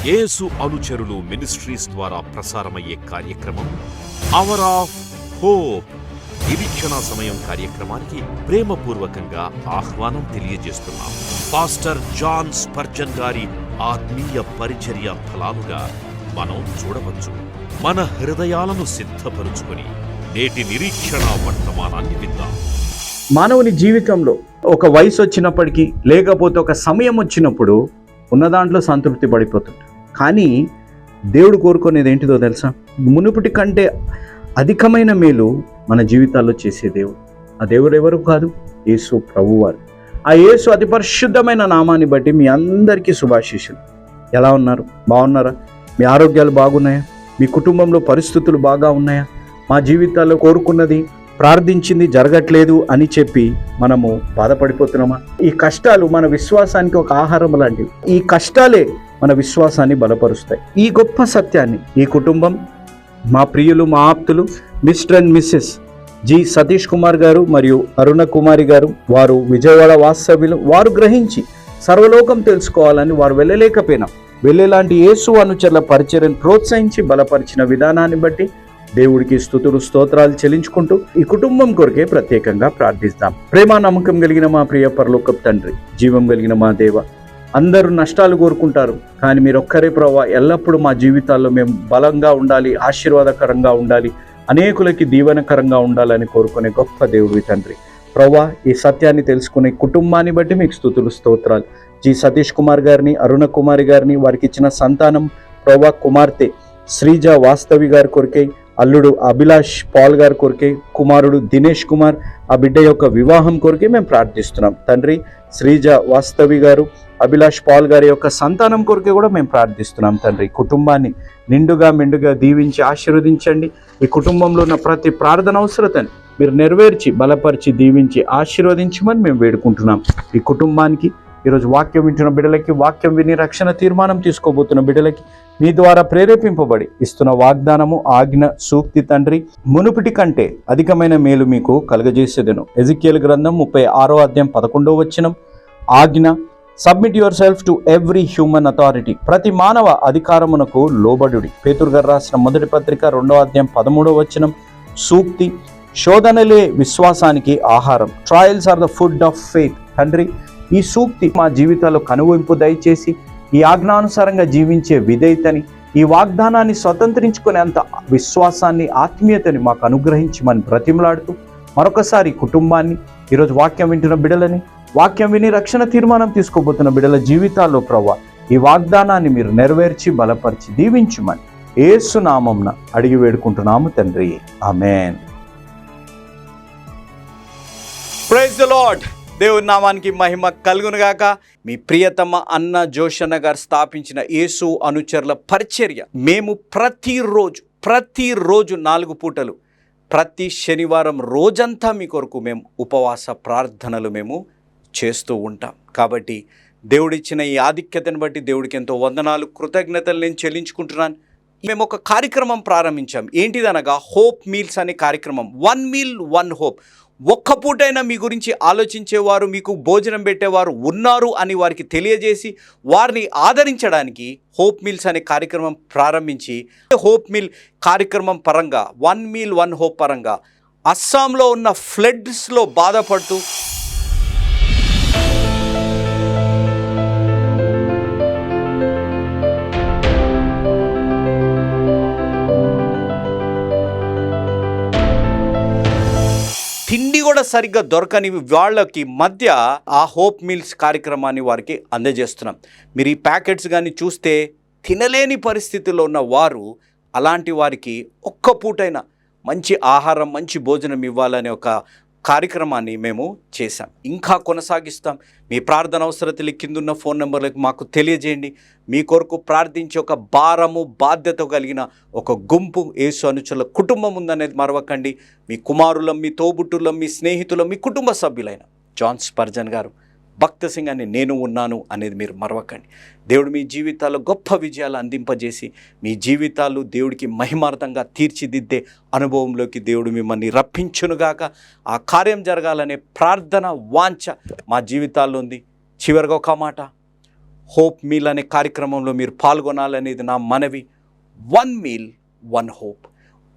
యేసు అనుచరులు మినిస్ట్రీస్ ద్వారా ప్రసారమయ్యే కార్యక్రమం అవర్ ఆఫ్ హోప్. నిరీక్షణ సమయం కార్యక్రమానికి ప్రేమపూర్వకంగా ఆహ్వానం తెలియజేస్తున్నాం. పాస్టర్ జాన్ స్పర్జన్ గారి ఆత్మీయ పరిచర్య ఫలాలుగా మనం చూడవచ్చు. మన హృదయాలను సిద్ధపరుచుకొని నేటి నిరీక్షణ వర్తమానాన్ని విందాం. మానవుని జీవితంలో ఒక వయసు వచ్చినప్పటికీ, లేకపోతే ఒక సమయం వచ్చినప్పుడు ఉన్న దాంట్లో సంతృప్తి పడిపోతుంది. కానీ దేవుడు కోరుకునేది ఏంటిదో తెలుసా? మునుపటి కంటే అధికమైన మేలు మన జీవితాల్లో చేసే దేవుడు. ఆ దేవుడు ఎవరు కాదు, యేసు ప్రభువారు. ఆ యేసు అతి పరిశుద్ధమైన నామాన్ని బట్టి మీ అందరికీ శుభాశీస్సులు. ఎలా ఉన్నారు? బాగున్నారా? మీ ఆరోగ్యాలు బాగున్నాయా? మీ కుటుంబంలో పరిస్థితులు బాగా ఉన్నాయా? మా జీవితాల్లో కోరుకున్నది, ప్రార్థించింది జరగట్లేదు అని చెప్పి మనము బాధపడిపోతున్నామా? ఈ కష్టాలు మన విశ్వాసానికి ఒక ఆహారం లాంటివి. ఈ కష్టాలే మన విశ్వాసాన్ని బలపరుస్తాయి. ఈ గొప్ప సత్యాన్ని ఈ కుటుంబం, మా ప్రియులు, మా ఆప్తులు Mr and Mrs G Satish Kumar గారు మరియు అరుణ కుమారి గారు, వారు విజయవాడ వాస్తవ్యులు, వారు గ్రహించి సర్వలోకం తెలుసుకోవాలని వారు వెళ్ళలేకపోయినా వెళ్ళేలాంటి యేసు అనుచరుల పరిచర్యను ప్రోత్సహించి బలపరిచిన విధానాన్ని బట్టి దేవుడికి స్తుతులు స్తోత్రాలు చెల్లించుకుంటూ ఈ కుటుంబం కొరకే ప్రత్యేకంగా ప్రార్థిస్తాం. ప్రేమ నమ్మకం కలిగిన మా ప్రియ పరలోకపు తండ్రి, జీవం కలిగిన మా దేవ, అందరూ నష్టాలు కోరుకుంటారు, కానీ మీరు ఒక్కరే ప్రభువా ఎల్లప్పుడూ మా జీవితాల్లో మేము బలంగా ఉండాలి, ఆశీర్వాదకరంగా ఉండాలి, అనేకులకి దీవెనకరంగా ఉండాలని కోరుకునే గొప్ప దేవుడి తండ్రి. ప్రభువా, ఈ సత్యాన్ని తెలుసుకునే కుటుంబాన్ని బట్టి మీకు స్తుతులు స్తోత్రాలు. జి సతీష్ కుమార్ గారిని, అరుణ కుమారి గారిని, వారికి ఇచ్చిన సంతానం ప్రభువా, కుమార్తె శ్రీజ వాస్తవి గారి కొరకై, అల్లుడు అభిలాష్ పాల్ గారి కొరకే, కుమారుడు దినేష్ కుమార్ ఆ బిడ్డ యొక్క వివాహం కొరకే మేము ప్రార్థిస్తున్నాం తండ్రి. శ్రీజ వాస్తవి గారు, అభిలాష్ పాల్ గారి యొక్క సంతానం కొరకే కూడా మేము ప్రార్థిస్తున్నాం తండ్రి. కుటుంబాన్ని నిండుగా మెండుగా దీవించి ఆశీర్వదించండి. ఈ కుటుంబంలో ఉన్న ప్రతి ప్రార్థన అవసరతని మీరు నెరవేర్చి బలపరిచి దీవించి ఆశీర్వదించమని మేము వేడుకుంటున్నాం. ఈ కుటుంబానికి, ఈరోజు వాక్యం వింటున్న బిడ్డలకి, వాక్యం విని రక్షణ తీర్మానం తీసుకోబోతున్న బిడ్డలకి మీ ద్వారా ప్రేరేపింపబడి ఇస్తున్న వాగ్దానము, ఆజ్ఞ, సూక్తి తండ్రి, మునుపటి కంటే అధికమైన మేలు మీకు కలుగజేసేదను. ఎజికియేలు గ్రంథం 36వ అధ్యాయం 11వ వచనం, ఆజ్ఞ, submit your self to every human authority, ప్రతి మానవ అధికారమునకు లోబడుడి. పేతురు గారు రాసిన మొదటి పత్రిక 2వ అధ్యాయం 13వ వచనం, సూక్తి, శోధనలే విశ్వాసానికి ఆహారం, trials are the food of faith. తండ్రి, ఈ సూక్తి మా జీవితాల్లో కనువింపు దయచేసి ఈ ఆజ్ఞానుసారంగా జీవించే విధేయతని, ఈ వాగ్దానాన్ని స్వతంత్రించుకునే అంత విశ్వాసాన్ని, ఆత్మీయతని మాకు అనుగ్రహించమని బ్రతిమలాడుతూ మరొకసారి కుటుంబాన్ని, ఈరోజు వాక్యం వింటున్న బిడ్డలని, వాక్యం విని రక్షణ తీర్మానం తీసుకోబోతున్న బిడ్డల జీవితాల్లో ప్రభువా ఈ వాగ్దానాన్ని మీరు నెరవేర్చి బలపరిచి దీవించమని యేసు నామమున అడిగి వేడుకుంటున్నాము తండ్రి, ఆమేన్. Praise the lord. దేవుని నామానికి మహిమ కలుగునుగాక. మీ ప్రియతమ అన్న జోషన్న గారు స్థాపించిన యేసు అనుచరుల పరిచర్య మేము ప్రతిరోజు 4 పూటలు, ప్రతి శనివారం రోజంతా మీ కొరకు మేము ఉపవాస ప్రార్థనలు మేము చేస్తూ ఉంటాం. కాబట్టి దేవుడిచ్చిన ఈ ఆధిక్యతను బట్టి దేవుడికి ఎంతో వందనాలు, కృతజ్ఞతలు నేను చెల్లించుకుంటున్నాను. మేము ఒక కార్యక్రమం ప్రారంభించాం. ఏంటిదనగా హోప్ మీల్స్ అనే కార్యక్రమం. 1 మీల్ 1 హోప్. ఒక్క పూటైనా మీ గురించి ఆలోచించేవారు, మీకు భోజనం పెట్టేవారు ఉన్నారు అని వారికి తెలియజేసి వారిని ఆదరించడానికి హోప్ మీల్స్ అనే కార్యక్రమం ప్రారంభించి, హోప్ మీల్ కార్యక్రమం పరంగా 1 మీల్ 1 హోప్ పరంగా అస్సాంలో ఉన్న ఫ్లడ్స్లో బాధపడుతూ తిండి కూడా సరిగ్గా దొరకని వాళ్ళకి మధ్య ఆ హోప్ మీల్స్ కార్యక్రమాన్ని వారికి అందజేస్తున్నాం. మీరు ఈ ప్యాకెట్స్ కానీ చూస్తే తినలేని పరిస్థితుల్లో ఉన్న వారు, అలాంటి వారికి ఒక్క పూటైనా మంచి ఆహారం, మంచి భోజనం ఇవ్వాలనే ఒక కార్యక్రమాన్ని మేము చేశాం. ఇంకా కొనసాగిస్తాం. మీ ప్రార్థన అవసరతలు కిందున్న ఫోన్ నెంబర్లకు మాకు తెలియజేయండి. మీ కొరకు ప్రార్థించే ఒక భారము, బాధ్యత కలిగిన ఒక గుంపు యేసు అనుచరుల కుటుంబం ఉందనేది మరవకండి. మీ కుమారులం, మీ తోబుట్టులం, మీ స్నేహితులం, మీ కుటుంబ సభ్యులైన జాన్ స్పర్జన్ గారు, భక్త సింగ్ అని నేను ఉన్నాను అనేది మీరు మరవకండి. దేవుడు మీ జీవితాల్లో గొప్ప విజయాలు అందింపజేసి మీ జీవితాలు దేవుడికి మహిమార్థంగా తీర్చిదిద్దే అనుభవంలోకి దేవుడు మిమ్మల్ని రప్పించునుగాక. ఆ కార్యం జరగాలనే ప్రార్థన, వాంఛ మా జీవితాల్లో ఉంది. చివరిగా ఒక మాట, హోప్ మీల్ అనే కార్యక్రమంలో మీరు పాల్గొనాలనేది నా మనవి. 1 మీల్ 1 హోప్.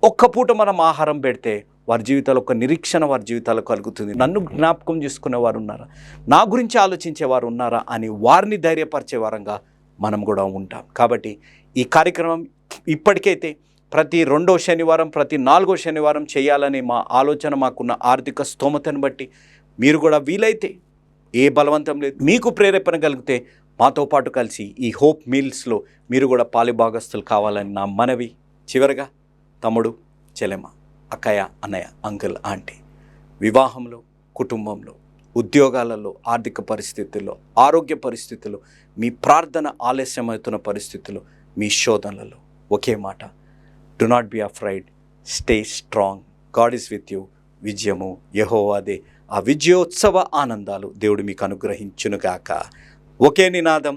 ఒక్క పూట మనం ఆహారం పెడితే వారి జీవితాల్లో ఒక నిరీక్షణ వారి జీవితాల్లో కలుగుతుంది. నన్ను జ్ఞాపకం చేసుకునే వారు ఉన్నారా, నా గురించి ఆలోచించేవారు ఉన్నారా అని వారిని ధైర్యపరిచే వారంగా మనం కూడా ఉంటాం. కాబట్టి ఈ కార్యక్రమం ఇప్పటికైతే ప్రతి 2వ శనివారం, ప్రతి 4వ శనివారం చేయాలని మా ఆలోచన. మాకున్న ఆర్థిక స్తోమతను బట్టి మీరు కూడా వీలైతే, ఏ బలవంతం లేదు, మీకు ప్రేరేపణ కలిగితే మాతో పాటు కలిసి ఈ హోప్ మీల్స్లో మీరు కూడా పాలుభాగస్తులు కావాలని నా మనవి. చివరగా తమ్ముడు, చెల్లెమ్మ, అక్కయ్య, అన్నయ్య, అంకుల్, ఆంటీ, వివాహంలో, కుటుంబంలో, ఉద్యోగాలలో, ఆర్థిక పరిస్థితుల్లో, ఆరోగ్య పరిస్థితుల్లో, మీ ప్రార్థన ఆలస్యమవుతున్న పరిస్థితుల్లో, మీ శోధనలలో ఒకే మాట, do not be afraid, stay strong, God is with you. విజయము యెహోవాదే. ఆ విజయోత్సవ ఆనందాలు దేవుడు మీకు అనుగ్రహించునుగాక. ఒకే నినాదం,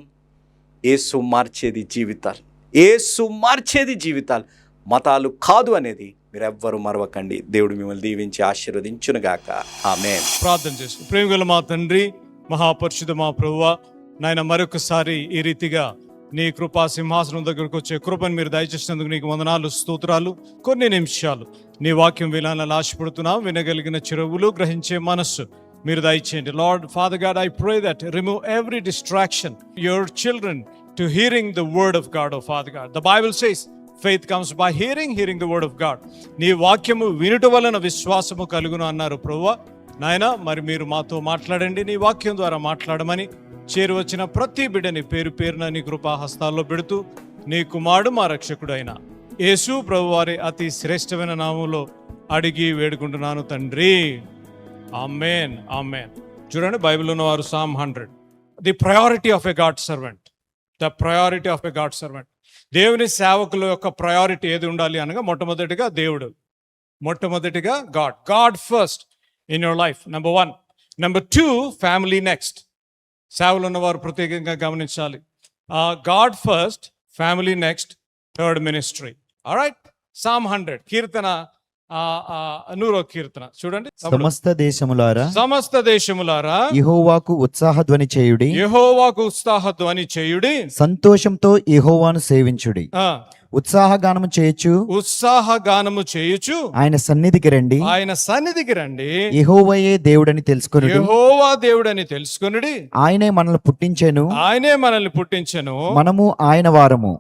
యేసు మార్చేది జీవితాలు, యేసు మార్చేది జీవితాలు, మతాలు కాదు అనేది మీరెవ్వరూ మరవకండి. దేవుడు మిమ్మల్ని దీవించి ఆశీర్వదించునుగాక. ఆమేన్. ప్రార్థన చేసుకు. ప్రేమగల మా తండ్రి, మహాపరిశుద్ధ మా ప్రభువా, నాయన మరొకసారి ఈ రీతిగా నీ కృపా సింహాసనం దగ్గరకు వచ్చే కృపను మీరు దయచేసినందుకు నీకు వందనాలు, స్తోత్రాలు. కొన్ని నిమిషాలు నీ వాక్యం వినాలని ఆశపడుతున్నాం. వినగలిగిన చెరువులు, గ్రహించే మనస్సు మీరు దయచేయండి. Lord Father God, I pray that remove every distraction your children to hearing the word of God. O Father God, the Bible says faith comes by hearing the word of God. నీ వాక్యము వినుట వలన విశ్వాసము కలుగును అన్నారు ప్రభువా. నాయన మరి మీరు మాతో మాట్లాడండి, నీ వాక్యం ద్వారా మాట్లాడమని చేరువచ్చిన ప్రతి బిడ్డని పేరు పేరున నీ కృపా హస్తాల్లో పెడుతూ నీ కుమారుడు మా రక్షకుడు అయిన యేసు ప్రభువారి అతి శ్రేష్టమైన నామంలో అడిగి వేడుకుంటున్నాను తండ్రి. ఆమేన్, ఆమేన్. చూడండి, బైబిల్లో ఉన్నవారు Psalm 100, the priority of a God servant. The priority of a God servant. దేవుని సేవకుల యొక్క ప్రయారిటీ ఏది ఉండాలి అనగా, మొట్టమొదటిగా దేవుడు, మొట్టమొదటిగా God first in your life, number 1. Number 2, family next. సేవలు ఉన్నవారు ప్రత్యేకంగా గమనించాలి. God first, family next, third ministry. Alright. Psalm 100, కీర్తన 100వ కీర్తన చూడండి. సమస్త దేశములారా యెహోవాకు ఉత్సాహధ్వని చేయుడి, యెహోవాకు ఉత్సాహధ్వని చేయుడి, సంతోషంతో యెహోవాను సేవించుడి. ఉత్సాహగానము చేయుచు ఆయన సన్నిధికి రండి, ఆయన సన్నిధికి రండి. యెహోవాయే దేవుడని తెలుసుకొనుడి, యెహోవా దేవుడని తెలుసుకొనుడి. ఆయనే మనల్ని పుట్టించెను, ఆయనే మనల్ని పుట్టించెను. మనము ఆయన వారము,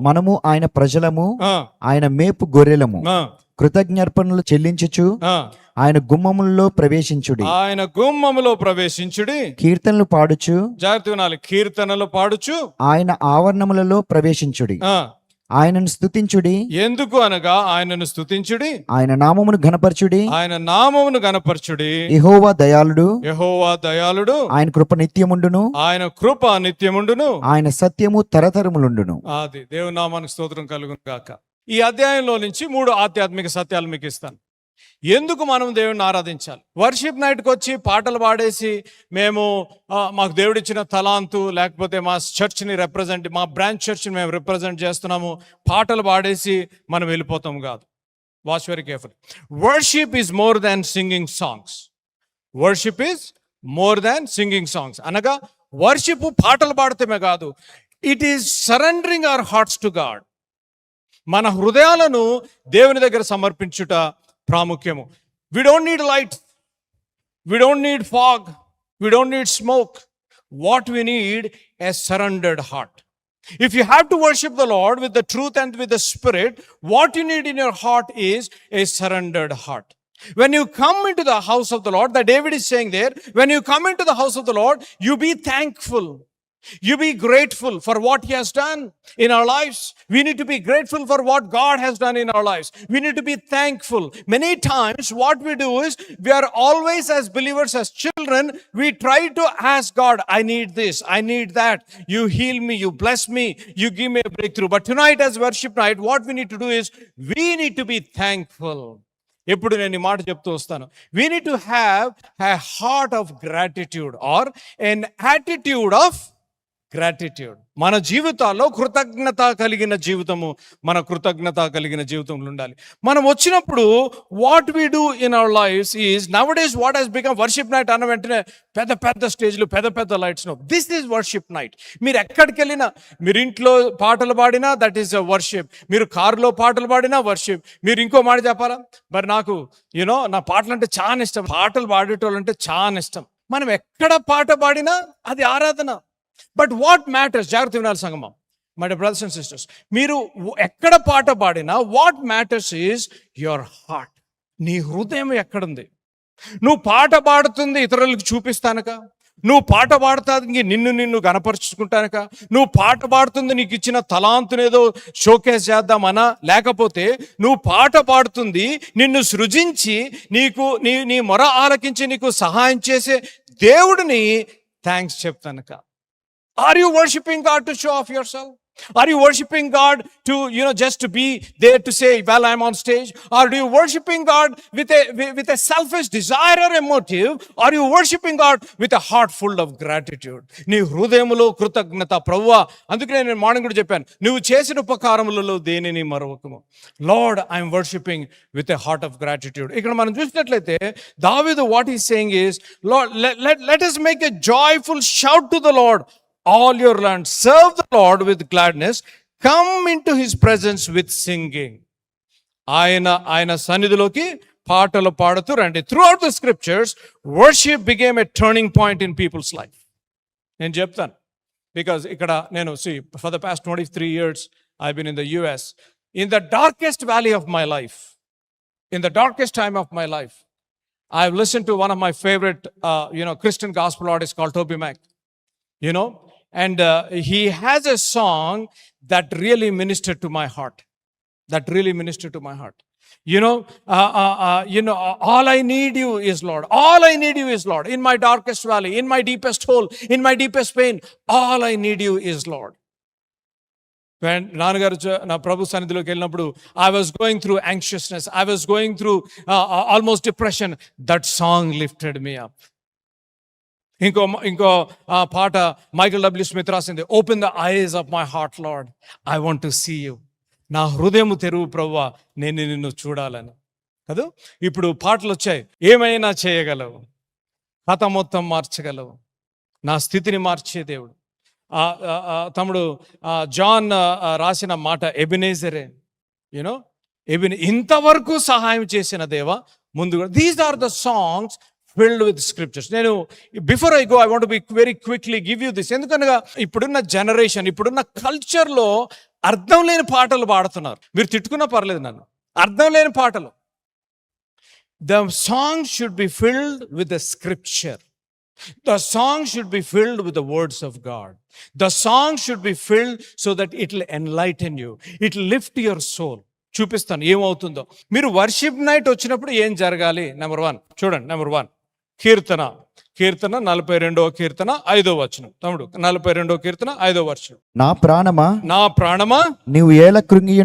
మనము ఆయన ప్రజలము, ఆయన మేపు గొర్రెలము. కృతజ్ఞర్పణలు చెల్లించుచు ఆయన గుమ్మములలో ప్రవేశించుడి. కీర్తనలు పాడుచు, జాగ్రత్తగా వినాలి, కీర్తనలు పాడుచు ఆయన ఆవరణములలో ప్రవేశించుడి. ఆయనను స్తుతించుడి. ఎందుకు అనగా ఆయనను స్తుతించుడి, ఆయన నామమును ఘనపరచుడి, యెహోవా దయాళుడు, ఆయన కృప నిత్యముండును, ఆయన సత్యము తరతరములుండును. అది దేవుని నామానికి స్తోత్రం కలుగును గాక. ఈ అధ్యాయంలో నుంచి 3 ఆధ్యాత్మిక సత్యాలు మీకు ఇస్తాను. ఎందుకు మనం దేవుడిని ఆరాధించాలి? వర్షిప్ నైట్కి వచ్చి పాటలు పాడేసి మాకు దేవుడిచ్చిన తలాంతు, లేకపోతే మా చర్చ్ని మా బ్రాంచ్ చర్చ్ని మేము రిప్రజెంట్ చేస్తున్నాము, పాటలు పాడేసి మనం వెళ్ళిపోతాం కాదు. Watch very careful. Worship is more than singing songs. Worship is more than singing songs అనగా వర్షిప్ పాటలు పాడితేమే కాదు, it is surrendering our hearts to God. మన హృదయాలను దేవుని దగ్గర సమర్పించుట ప్రాముఖ్యము. We don't need light, we don't need fog, we don't need smoke. What we need is a surrendered heart. If you have to worship the Lord with the truth and with the spirit, what you need in your heart is a surrendered heart. When you come into the house of the Lord, that David is saying there, when you come into the house of the Lord, you be thankful. You be grateful for what He has done in our lives. We need to be grateful for what God has done in our lives. We need to be thankful. Many times what we do is, we are always as believers, as children, we try to ask God, I need this, I need that. You heal me, you bless me, you give me a breakthrough. But tonight as worship night, what we need to do is, we need to be thankful. ఎప్పుడు నేను ఈ మాట చెప్తూ వస్తాను. We need to have a heart of gratitude or an attitude of gratitude. మన జీవితాల్లో కృతజ్ఞత కలిగిన జీవితము, మన కృతజ్ఞత కలిగిన జీవితంలో ఉండాలి. మనం వచ్చినప్పుడు what we do in our lives is nowadays what has become worship night అన్న వెంటనే పెద్ద పెద్ద స్టేజ్లు, పెద్ద పెద్ద lights. No, this is worship night. మీరు ఎక్కడికి వెళ్ళినా, మీరు ఇంట్లో పాటలు పాడినా దట్ ఈస్ అ వర్షిప్, మీరు కారులో పాటలు పాడినా వర్షిప్. మీరు ఇంకో మాట చెప్పాలా, మరి నాకు నా పాటలు అంటే చాలా ఇష్టం, పాటలు పాడేటోళ్ళంటే చాలా ఇష్టం. మనం ఎక్కడ పాట పాడినా అది ఆరాధన. బట్ వాట్ మ్యాటర్స్, జాగ్రత్త వినాలి సంగమం, మై బ్రదర్స్ అండ్ సిస్టర్స్, మీరు ఎక్కడ పాట పాడినా what matters is your heart. నీ హృదయం ఎక్కడుంది? నువ్వు పాట పాడుతుంది ఇతరులకు చూపిస్తానక, నువ్వు పాట పాడుతుంది నిన్ను గనపరుచుకుంటానక, నువ్వు పాట పాడుతుంది నీకు ఇచ్చిన తలాంతునేదో షోకేస్ చేద్దామనా, లేకపోతే నువ్వు పాట పాడుతుంది నిన్ను సృజించి నీకు నీ మొర ఆలకించి నీకు సహాయం చేసే దేవుడిని thanks చెప్తానక. Are you worshiping God to show off yourself? Are you worshiping God to, just to be there to say, well, I'm on stage? Or are you worshiping God with a selfish desire or a motive? Are you worshiping God with a heart full of gratitude? నీ హృదయములో కృతజ్ఞత. ప్రభువా, అందుకనే నేను morning కూడా చెప్పాను, నువ్వు చేసిన ఉపకారములలో దేనిని మరొకము. Lord, I'm worshipping with a heart of gratitude. ఇక్కడ మనం చూసినట్లయితే దావీదు what is saying is, Lord, let us make a joyful shout to the Lord, all your land, serve the Lord with gladness, come into his presence with singing. ఆయన సన్నిధిలోకి పాటలు పాడుతూ రండి. Throughout the scriptures, worship became a turning point in people's life. నేను చెప్తాను, because ఇక్కడ నేను for the past 23 years I've been in the US. In the darkest valley of my life, in the darkest time of my life, I've listened to one of my favorite Christian gospel artists called Toby Mac. And he has a song that really ministered to my heart. All I need you is Lord. All I need you is Lord. In my darkest valley, in my deepest hole, in my deepest pain, all I need you is Lord. When నాన్నగారు నా ప్రభు సన్నిధిలోకి వెళ్ళినప్పుడు, I was going through anxiousness, I was going through almost depression. That song lifted me up. ఇంకో పాట Michael W Smith రాసింది, open the eyes of my heart Lord, I want to see you. నా హృదయము తెరువు ప్రభువా, నేను నిన్ను చూడాలని. కదా, ఇప్పుడు పాటలు వచ్చాయి, ఏమైనా చేయగలవు, కథ మొత్తం మార్చగలవు, నా స్థితిని మార్చే దేవుడు. తమ్ముడు జాన్ రాసిన మాట ఎబినేజరే, ఇంతవరకు సహాయం చేసిన దేవా ముందు. These are the songs filled with scriptures. నేను before I go, I want to be very quickly give you this. ఎందుకనగా ఇప్పుడున్న జనరేషన్, ఇప్పుడున్న కల్చర్లో అర్థం లేని పాటలు పాడుతున్నారు. మీరు తిట్టుకున్నా పర్లేదు నన్ను, అర్థం లేని పాటలు. The song should be filled with the scripture. The song should be filled with the words of God. The song should be filled so that it will enlighten you, it will lift your soul. చూపిస్తాను ఏమవుతుందో. మీరు worship night వచ్చినప్పుడు ఏం జరగాలి. Number 1 చూడండి, number 1 కీర్తన 42వ కీర్తన 5వ వచనం. తమ్ముడు 42వ కీర్తన 5వ వచనం. నా ప్రాణమా నీవు ఏల కృంగి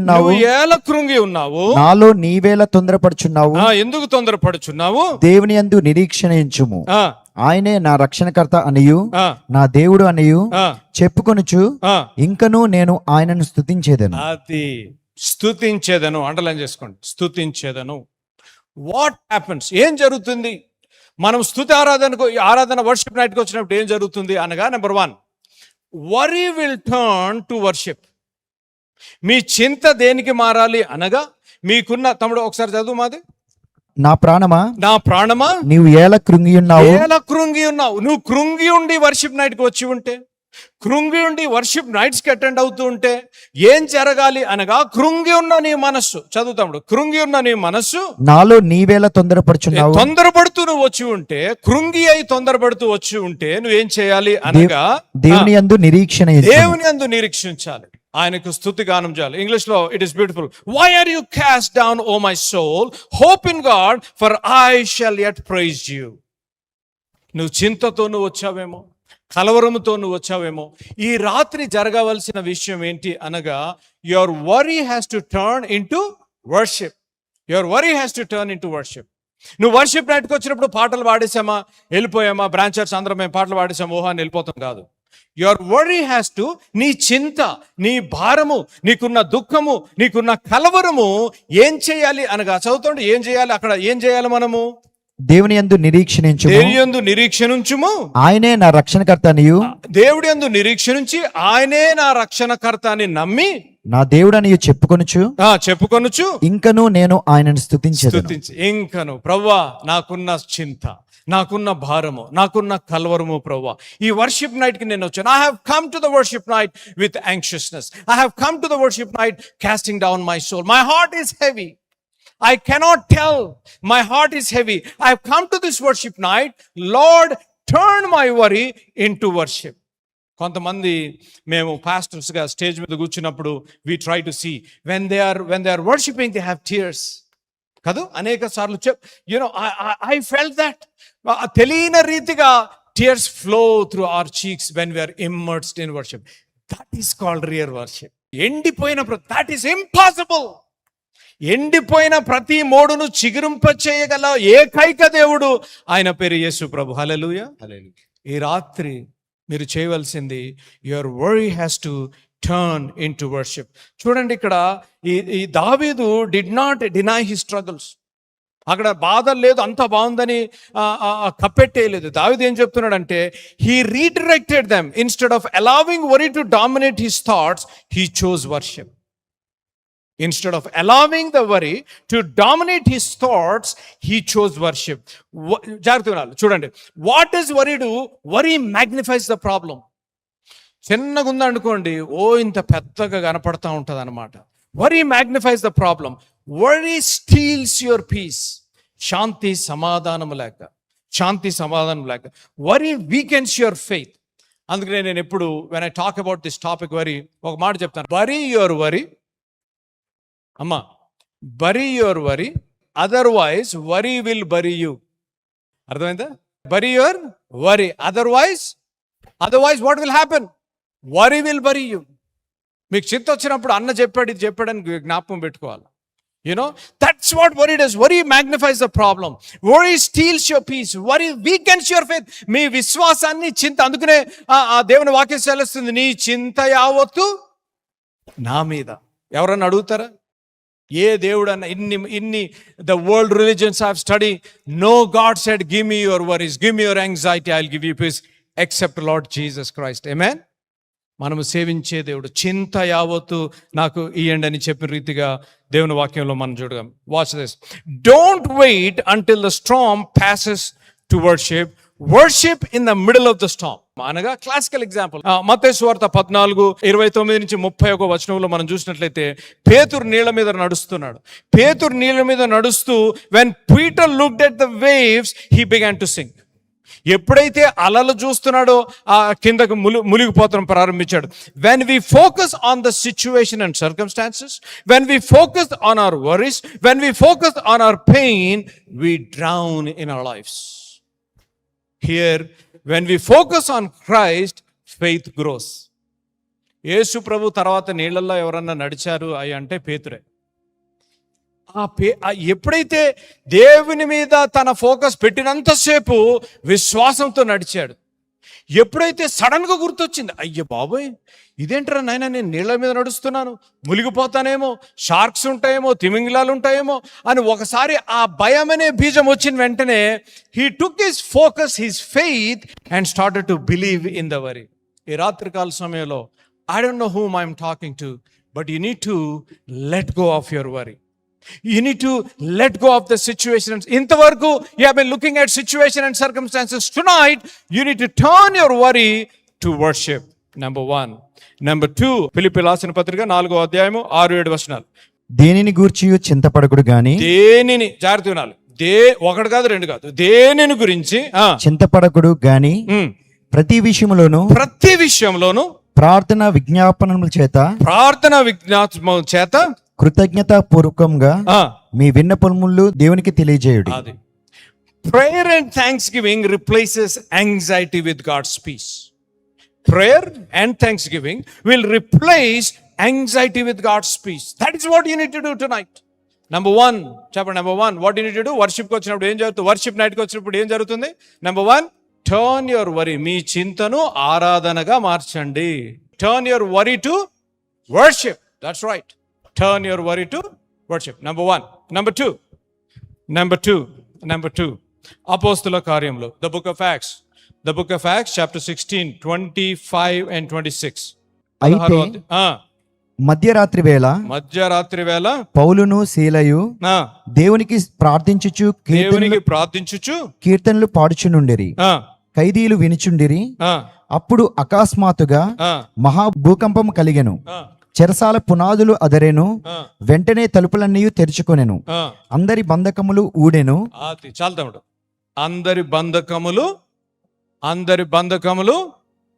ఉన్నావు, నాలో నీవేల తొందరపడుచున్నావు. ఎందుకు తొందరపడుచున్నావు? దేవుని యందు నిరీక్షణ ఉంచుము, ఆయనే నా రక్షణకర్త అనియు నా దేవుడు అనియు చెప్పుకొనుచు ఇంకను నేను ఆయనను స్తుతించేదను. అది స్తుతించేదను, అండర్లైన్ చేసుకోండి, స్తుతించేదను. వాట్ హ్యాపెన్స్, ఏం జరుగుతుంది మనం స్తుతి ఆరాధన వర్షిప్ నైట్కి వచ్చినప్పుడు ఏం జరుగుతుంది అనగా, number 1, worry will turn to worship. మీ చింత దేనికి మారాలి అనగా, మీకున్న, తమ్ముడు ఒకసారి చదువు మాది, నా ప్రాణమా నీవు ఏల కృంగి ఉన్నావు. నువ్వు కృంగి ఉండి వర్షిప్ నైట్కి వచ్చి ఉంటే, కృంగి ఉండి వర్షిప్ నైట్స్ కి అటెండ్ అవుతూ ఉంటే ఏం జరగాలి అనగా, కృంగి ఉన్న నీ మనస్సు, చదువుతాడు, కృంగి ఉన్న నీ మనస్సు నాలో నీవేళ తొందరపడుతూ నువ్వు వచ్చి ఉంటే, కృంగి అయి తొందరపడుతూ వచ్చి ఉంటే నువ్వేం చేయాలి అనగా, దేవుని యందు నిరీక్షించాలి, ఆయనకు స్తుతి గానం చేయాలి. ఇంగ్లీష్ లో it is beautiful. Why are you cast down O my soul, hope in God, for I shall yet praise you. నువ్వు చింతతో నువ్వు వచ్చావేమో, కలవరముతో నువ్వు వచ్చావేమో, ఈ రాత్రి జరగవలసిన విషయం ఏంటి అనగా, your worry has to turn into worship. నువ్వు వర్షిప్ నైట్కి వచ్చినప్పుడు పాటలు పాడేసామా, వెళ్ళిపోయామా, బ్రాంచర్స్ అందరం మేము పాటలు పాడేసాము, ఓహా అని వెళ్ళిపోతాం కాదు. యువర్ వరీ హ్యాస్ టు, నీ చింత, నీ భారము, నీకున్న దుఃఖము, నీకున్న కలవరము ఏం చేయాలి అనగా చదువుతుంటే ఏం చేయాలి, అక్కడ ఏం చేయాలి మనము? దేవుని యందు నిరీక్షణించుము, దేవుని యందు నిరీక్షణించుము, ఆయనే నా రక్షణకర్త అనియు, దేవుడి యందు నిరీక్షణించి ఆయనే నా రక్షణకర్త అని నమ్మి నా దేవుడు అనియు చెప్పుకొనుచు ఇంకను నేను ఆయనను స్తుతించెదను. స్తుతించి ఇంకను ప్రవ్వా నాకున్న చింత, నాకున్న భారము, నాకున్న కలవరము ప్రవ్వా, ఈ వర్షిప్ నైట్ కి నేను వచ్చాను. I have come to the worship night with anxiousness. I have come to the worship night casting down my soul. My heart is heavy. I cannot tell. My heart is heavy. I have come to this worship night. Lord, turn my worry into worship. కొంతమంది మేము pastors గా stage మీద కూర్చున్నప్పుడు we try to see when they are worshiping they have tears. కాదు, అనేక సార్లు I felt that తెలియని రీతిగా tears flow through our cheeks when we are immersed in worship. That is called real worship. ఎండిపోయినప్పుడు that is impossible. ఎండిపోయిన ప్రతి మోడును చిగురింప చేయగల ఏకైక దేవుడు ఆయన పేరు యేసు ప్రభు. హల్లెలూయా. ఈ రాత్రి మీరు చేయవలసింది, your worry has to turn in to worship. చూడండి, ఇక్కడ ఈ దావీదు did not deny his struggles. అక్కడ బాధ లేదు, అంత బాగుందని కప్పెట్టేయలేదు. దావీదు ఏం చెప్తున్నాడంటే, he redirected them. Instead of allowing worry to dominate his thoughts, he chose worship. Instead of allowing the worry to dominate his thoughts, he chose worship. జాగ్రత్తగా చూడండి, what does worry do? Worry magnifies the problem. చిన్నగా ఉందనుకోండి, ఇంత పెద్దగా కనపడతా ఉంటుంది అనమాట. Worry magnifies the problem. Worry steals your peace. శాంతి సమాధానం లేక. Worry weakens your faith. అందుకనే నేను ఎప్పుడు when I talk about this topic worry, ఒక మాట చెప్తాను, bury your worry. అమ్మా, bury your worry, otherwise worry will bury you. అర్థమైందా? bury your worry, otherwise what will happen? Worry will bury you. మీకు చింత వచ్చినప్పుడు అన్న చెప్పాడు, ఇది చెప్పాడని జ్ఞాపకం పెట్టుకోవాలి. That's what worry does. Worry magnifies the problem. Worry steals your peace. Worry weakens your faith. మీ విశ్వాసాన్ని చింత, అందుకనే ఆ దేవుని వాక్యం సెలవుస్తుంది, నీ చింత యావత్తు నా మీద. ఎవరన్నా అడుగుతారా? ఏ దేవుడు అన్న ఇన్ని the world religions have study, no God said give me your worries, give me your anxiety, I will give you peace, except Lord Jesus Christ. Amen. మనము సేవించే దేవుడు చింత యావత్తు నాకు ఇయ్యండి అని చెప్పిన రీతిగా దేవుని వాక్యంలో మనం చూడగలం. Watch this, don't wait until the storm passes to worship. Worship in the middle of the storm. అనగా క్లాసికల్ ఎగ్జాంపుల్, మత్తయి సువార్త 14:29-31 వచనంలో మనం చూసినట్లయితే, పేతురు నీళ్ళ మీద నడుస్తున్నాడు. పేతురు నీళ్ళ మీద నడుస్తూ when Peter looked at the waves, he began to sink. ఎప్పుడైతే అలలు చూస్తున్నాడో కిందకు మునిగిపోతడం ప్రారంభించాడు. when we focus on the situation and circumstances, when we focus on our worries, when we focus on our pain, we drown in our lives. Here, when we focus on Christ, faith grows. యేసు ప్రభు తర్వాత నీళ్ళల్లో ఎవరన్నా నడిచారు అంటే పేతురే. ఎప్పుడైతే దేవుని మీద తన focus పెట్టినంతసేపు విశ్వాసంతో నడిచాడు, ఎప్పుడైతే సడన్ గా గుర్తొచ్చింది, అయ్యో బాబోయ్ ఇదేంట్రా నాయన, నేను నీళ్ళ మీద నడుస్తున్నాను, మునిగిపోతానేమో, షార్క్స్ ఉంటాయేమో, తిమింగిలాలు ఉంటాయేమో అని ఒకసారి ఆ భయం అనే బీజం వచ్చిన వెంటనే he took his focus, his faith and started to believe in the worry. ఈ రాత్రికాల సమయంలో I don't know whom I'm talking to, but you need to let go of your worry. You need to let go of the situations. ఇంతవరకు you have been looking at situation and circumstances. Tonight you need to turn your worry to worship. Number 1. Number 2, Philippi రాసిన పత్రిక 4:6-7 వచనాలు. దేనిని గూర్చి చింతపడకుడు గాని, దేనిని జాగ్రత్త వినాలి, ఒకటి కాదు రెండు కాదు, దేనిని గురించి చింతపడకుడు గాని ప్రతి విషయంలోను ప్రార్థన విజ్ఞాపనముల చేత కృతజ్ఞతా పూర్వకంగా మీ విన్నపములు దేవునికి తెలియజేయుడి. Prayer and thanksgiving replaces anxiety with God's peace. Prayer and thanksgiving will replace anxiety with God's peace. That is what you need to do tonight. Number 1, what do you need to do? Worship కి వచ్చినప్పుడు ఏం జరుగుతుంది? Worship night కి వచ్చినప్పుడు ఏం జరుగుతుంది? Number 1, turn your worry, మీ చింతను ఆరాధనగా మార్చండి. Turn your worry to worship. That's right. Turn your worry to worship. Number 1. Number two అపోస్తుల కార్యములు, the book of acts chapter 16, 25 and 26. అయితే మధ్యరాత్రి వేళ పౌలును శీలయు దేవునికి ప్రార్థించుచు కీర్తనలు పాడుచునుండిరి. ఖైదీలు వినుచుండిరి. అప్పుడు అకస్మాత్తుగా మహాభూకంపం కలిగెను. చెరసాల పునాదులు అదరెను. వెంటనే తలుపులన్నీ తెరుచుకొనెను. అందరి బంధకములు ఊడెను. చాలు తమ్ముడు. అందరి బంధకములు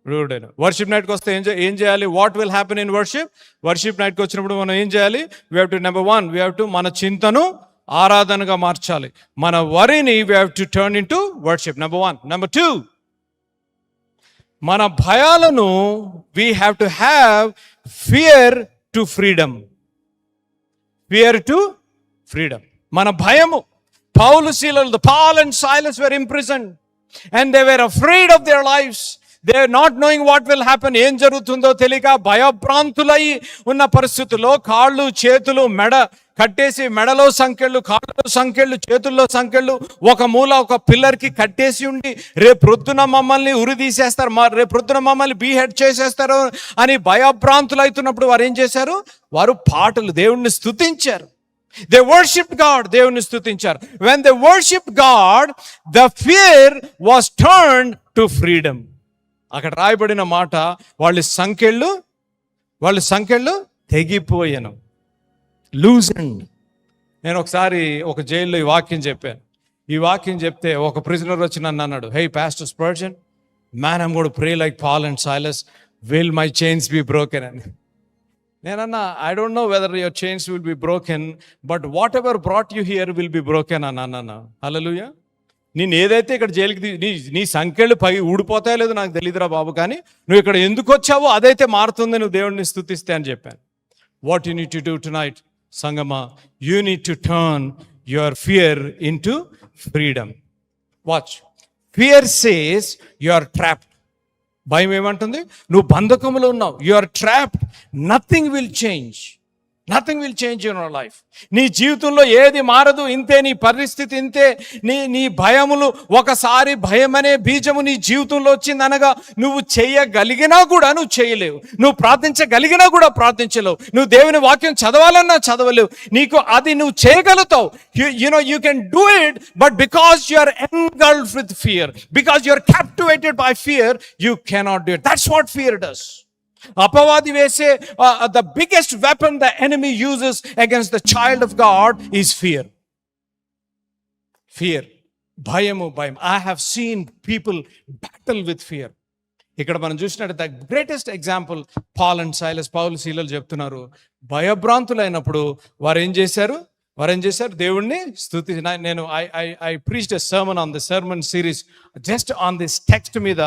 ఊడెను. వర్షిప్ నైట్కి వస్తే ఏం చేయాలి? What will happen in worship నైట్కి వచ్చినప్పుడు మనం ఏం చేయాలి? నెంబర్ 1 మన చింతను ఆరాధనగా మార్చాలి. మన వరిని we have to turn into worship. Number 1. Number 2, మన భయాలను we have to have fear to freedom. మన భయము. Paul and Silas were imprisoned and they were afraid of their lives. They are not knowing what will happen. ఏం జరుగుతుందో తెలియక భయభ్రాంతులై ఉన్న పరిస్థితుల్లో కాళ్ళు చేతులు కట్టేసి, మెడలో సంకెళ్ళు, కాళ్ళలో సంకెళ్ళు, చేతుల్లో సంకెళ్ళు, ఒక మూల ఒక పిల్లర్కి కట్టేసి ఉండి రేపు ప్రొద్దున మమ్మల్ని ఉరి తీసేస్తారు, రేపు ప్రొద్దున మమ్మల్ని బీహెడ్ చేసేస్తారు అని భయభ్రాంతులు అవుతున్నప్పుడు వారు ఏం చేశారు? వారు పాటలు, దేవుణ్ణి స్తుతించారు. They worshipped God. దేవుని స్తుతించారు. When they worshipped God, the fear was turned to freedom. అక్కడ రాయబడిన మాట, వాళ్ళ సంకెళ్ళు తెగిపోయాను, లూజెండ్. నేను ఒకసారి ఒక జైల్లో ఈ వాక్యం చెప్తే ఒక ప్రిజనర్ వచ్చి నన్ను అన్నాడు, hey pastor Spurgeon, man I'm going to pray like Paul and Silas, will my chains be broken అని. నేనన్నా, I don't know whether your chains will be broken, but what brought you here will be broken అన్న. Hallelujah. నేను ఏదైతే ఇక్కడ జైలుకి నీ సంఖ్యలు ఊడిపోతాయో లేదో నాకు తెలియదురా బాబు, కానీ నువ్వు ఇక్కడ ఎందుకు వచ్చావో అదైతే మారుతుంది, నువ్వు దేవుడిని స్తుతిస్తే అని చెప్పాను. What you need to do tonight సంగమా? You need to turn your fear into freedom. Watch, fear says you are trapped. భయం ఏమంటుంది? నువ్వు బంధకములో ఉన్నావు, you are trapped. Nothing will change in your life. నీ జీవితంలో ఏది మారదు, ఇంతే నీ పరిస్థితి, ఇంతే నీ భయములు. ఒకసారి భయం అనే బీజము నీ జీవితంలో వచ్చింది అనగా నువ్వు చేయగలిగినా కూడా నువ్వు చేయలేవు, నువ్వు ప్రార్థించగలిగినా కూడా ప్రార్థించలేవు, నువ్వు దేవుని వాక్యం చదవాలన్నా చదవలేవు. నీకు అది నువ్వు చేయగలుగుతావు, you can do it, but because you are engulfed with fear, because you are captivated by fear, you cannot do it. That's what fear does. అపవాది వేసే the biggest weapon the enemy uses against the child of God is fear. భయం. I have seen people battle with fear. ఇక్కడ మనం చూసినట్టు the greatest example Paul and Silas. పౌలు శీలలు చెప్తున్నారు, భయభ్రాంతులైనప్పుడు వారు ఏం చేశారు? దేవుణ్ణి స్తుతి. నేను I preached a sermon on the sermon series just on this text మీద.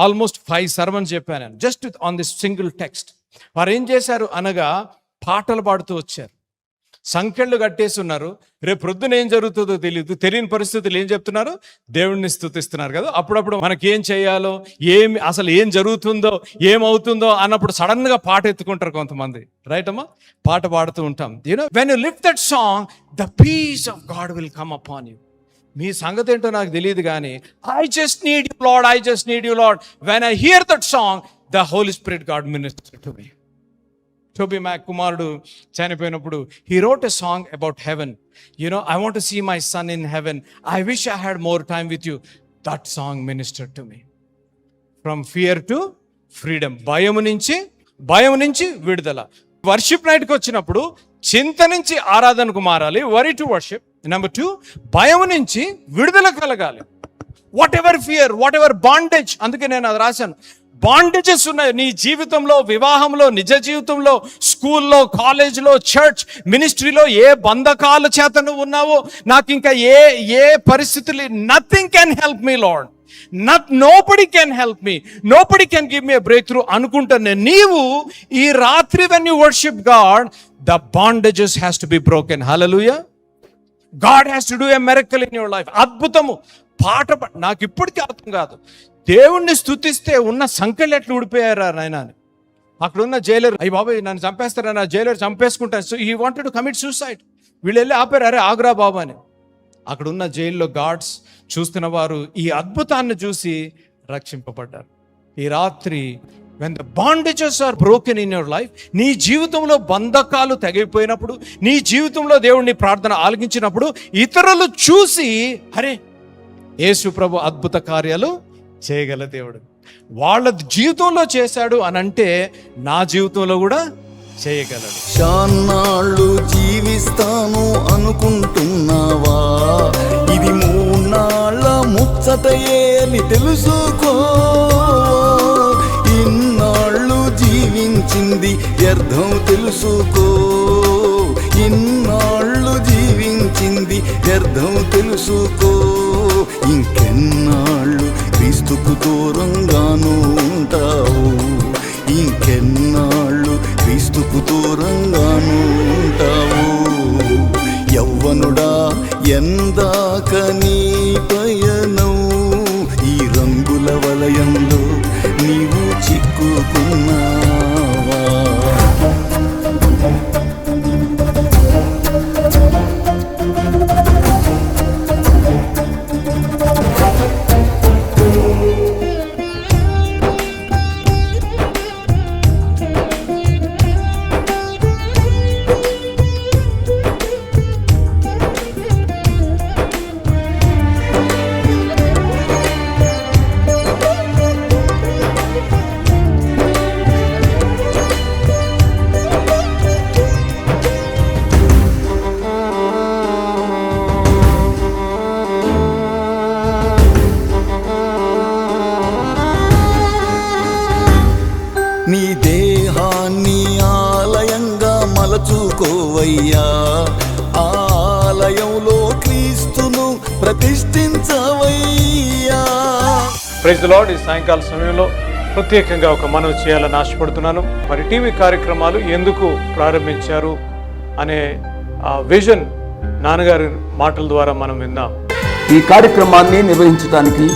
ఆల్మోస్ట్ 5 సర్మన్స్ చెప్పాను నేను just on this single text. వారు ఏం చేశారు అనగా పాటలు పాడుతూ వచ్చారు, సంకెళ్ళు కట్టేసి ఉన్నారు. రేపు ప్రొద్దున ఏం జరుగుతుందో తెలియని పరిస్థితులు ఏం చెప్తున్నారు? దేవుణ్ణి స్తుతిస్తున్నారు కదా. అప్పుడప్పుడు మనకి ఏం చేయాలో, అసలు ఏం జరుగుతుందో, ఏమవుతుందో అన్నప్పుడు సడన్ గా పాట ఎత్తుకుంటారు కొంతమంది, రైట్ అమ్మా? పాట పాడుతూ ఉంటాం. when you lift that song, the peace of God will come upon you. మీ సంగతి ఏంటో నాకు తెలియదు కానీ I just need you Lord. When I hear that song, the Holy Spirit God ministered to me. Toby Mac కుమారుడు చనిపోయినప్పుడు he wrote a song about heaven. I want to see my son in heaven. I wish I had more time with you. That song ministered to me. From fear to freedom. భయం నుంచి విడుదల. Worship నైట్కి వచ్చినప్పుడు చింత నుంచి ఆరాధనకు మారాలి, worry to worship. Number 2, భయం నుంచి విడుదల కలగాలి. What ever fear, what ever bondage. అందుకే నేను అది రాశాను. బాండేజెస్ ఉన్నాయి నీ జీవితంలో, వివాహంలో, నిజ జీవితంలో, స్కూల్లో, కాలేజ్లో, చర్చ్ మినిస్ట్రీలో. ఏ బంధకాల చేత నువ్వు ఉన్నావో, నాకు ఇంకా ఏ పరిస్థితులు, nothing can help me lord, nobody can help me, nobody can give me a breakthrough అనుకుంటానే నీవు ఈ రాత్రి when you worship God, the bondages has to be broken. Hallelujah. God has to do a miracle in your life. అద్భుతము నాకు ఇప్పటికీ అర్థం కాదు, దేవుణ్ణి స్తుతిస్తే ఉన్న సంఖ్యలు ఎట్లా ఊడిపోయారా నాయన అని. అక్కడ ఉన్న జైలర్, అయ్యి బాబాయ్ నన్ను చంపేస్తారని ఆ జైలర్ చంపేసుకుంటాను. So he wanted to commit suicide. వీళ్ళు వెళ్ళి ఆపారు, అరే ఆగ్రా బాబు అని. అక్కడ ఉన్న జైల్లో గార్డ్స్ చూస్తున్న వారు ఈ అద్భుతాన్ని చూసి రక్షింపబడ్డారు. ఈ రాత్రి when the bondages are broken in your life, నీ జీవితంలో బంధకాలు తెగిపోయినప్పుడు, నీ జీవితంలో దేవుడిని ప్రార్థన ఆలకించినప్పుడు ఇతరులు చూసి అరే యేసు ప్రభు అద్భుత కార్యాలు చేయగల దేవుడు, వాళ్ళ జీవితంలో చేశాడు అని అంటే నా జీవితంలో కూడా చేయగలడు. చాన్నాళ్ళు జీవిస్తాను అనుకుంటున్నావా? ఇది 3 నాళ్ళ ముచ్చటయే అని తెలుసుకో. ఇన్నాళ్ళు జీవించింది వ్యర్థం తెలుసుకో. ఇన్నాళ్ళు జీవించింది వ్యర్థం తెలుసుకో. ఇంకెన్నాళ్ళు క్రీస్తుకు దూరంగాను ఉంటావు. ఇంకెన్నాళ్ళు క్రీస్తుకు దూరంగాను ఉంటావు. యవ్వనుడా ఎందాక నీ పయనం, ఈ రంగుల వలయంలో నీవు చిక్కుకున్నావా? నీ దేహాన్ని ఆలయంగా మలచుకోవయ్యా. ఆలయంలో క్రీస్తును ప్రతిష్ఠించవయ్యా. Praise the lord. ఈ సాయంకాల సమయంలో ప్రత్యేకంగా ఒక మనవి చేయాలని ఆశపడుతున్నాను. మరి టీవీ కార్యక్రమాలు ఎందుకు ప్రారంభించారు అనే విజన్ నాన్నగారి మాటల ద్వారా మనం విందాం. ఈ కార్యక్రమాన్ని నిర్వహించడానికి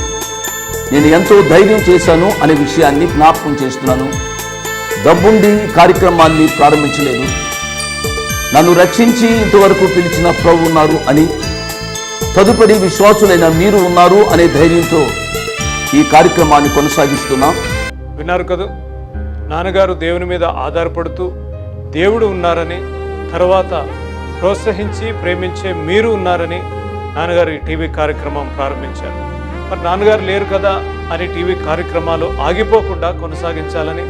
నేను ఎంతో ధైర్యం చేశాను అనే విషయాన్ని జ్ఞాపకం చేస్తున్నాను. డబ్బుండి కార్యక్రమాన్ని ప్రారంభించలేదు. నన్ను రక్షించి ఇంతవరకు పిలిచిన ప్రభు ఉన్నారు అని, తదుపరి విశ్వాసులైన మీరు ఉన్నారు అనే ధైర్యంతో ఈ కార్యక్రమాన్ని కొనసాగిస్తున్నాం. విన్నారు కదా, నాన్నగారు దేవుని మీద ఆధారపడుతూ దేవుడు ఉన్నారని, తర్వాత ప్రోత్సహించి ప్రేమించే మీరు ఉన్నారని నాన్నగారు ఈ టీవీ కార్యక్రమం ప్రారంభించారు. మరి నాన్నగారు లేరు కదా అని టీవీ కార్యక్రమాలు ఆగిపోకుండా కొనసాగించాలని,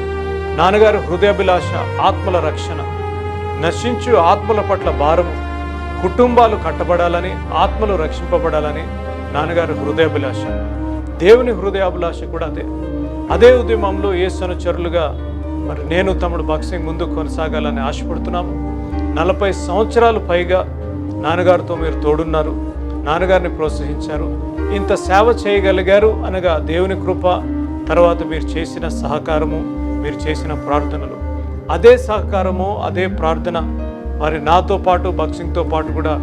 నాన్నగారు హృదయాభిలాష ఆత్మల రక్షణ, నశించు ఆత్మల పట్ల భారము, కుటుంబాలు కట్టబడాలని, ఆత్మలు రక్షింపబడాలని నాన్నగారు హృదయాభిలాష. దేవుని హృదయాభిలాష కూడా అదే ఉద్యమంలో యేసు అనుచరులుగా మరి నేను తమ్ముడు బాక్సింగ్ ముందుకు కొనసాగాలని ఆశపడుతున్నాము. 40 సంవత్సరాలు పైగా నాన్నగారితో మీరు తోడున్నారు, నాన్నగారిని ప్రోత్సహించారు, ఇంత సేవ చేయగలిగారు అనగా దేవుని కృప, తర్వాత మీరు చేసిన సహకారము, మీరు చేసిన ప్రార్థనలు, అదే సహకారము అదే ప్రార్థన మరి నాతో పాటు బాక్సింగ్తో పాటు కూడా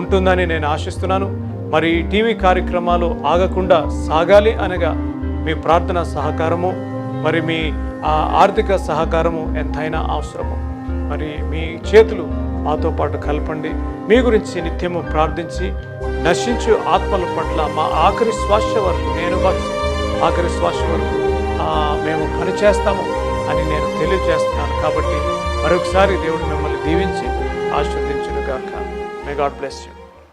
ఉంటుందని నేను ఆశిస్తున్నాను. మరి ఈ టీవీ కార్యక్రమాలు ఆగకుండా సాగాలి అనగా మీ ప్రార్థన సహకారము, మరి మీ ఆర్థిక సహకారము ఎంతైనా అవసరము. మరి మీ చేతులు మాతో పాటు కలపండి. మీ గురించి నిత్యము ప్రార్థించి నశించు ఆత్మల పట్ల మా ఆఖరి శ్వాస వరకు, నేను బాక్సింగ్ ఆఖరి శ్వాస వరకు మేము పనిచేస్తాము అని నేను తెలియజేస్తున్నాను. కాబట్టి మరొకసారి దేవుడు మిమ్మల్ని దీవించి ఆశీర్వదించును గాక. May God bless you.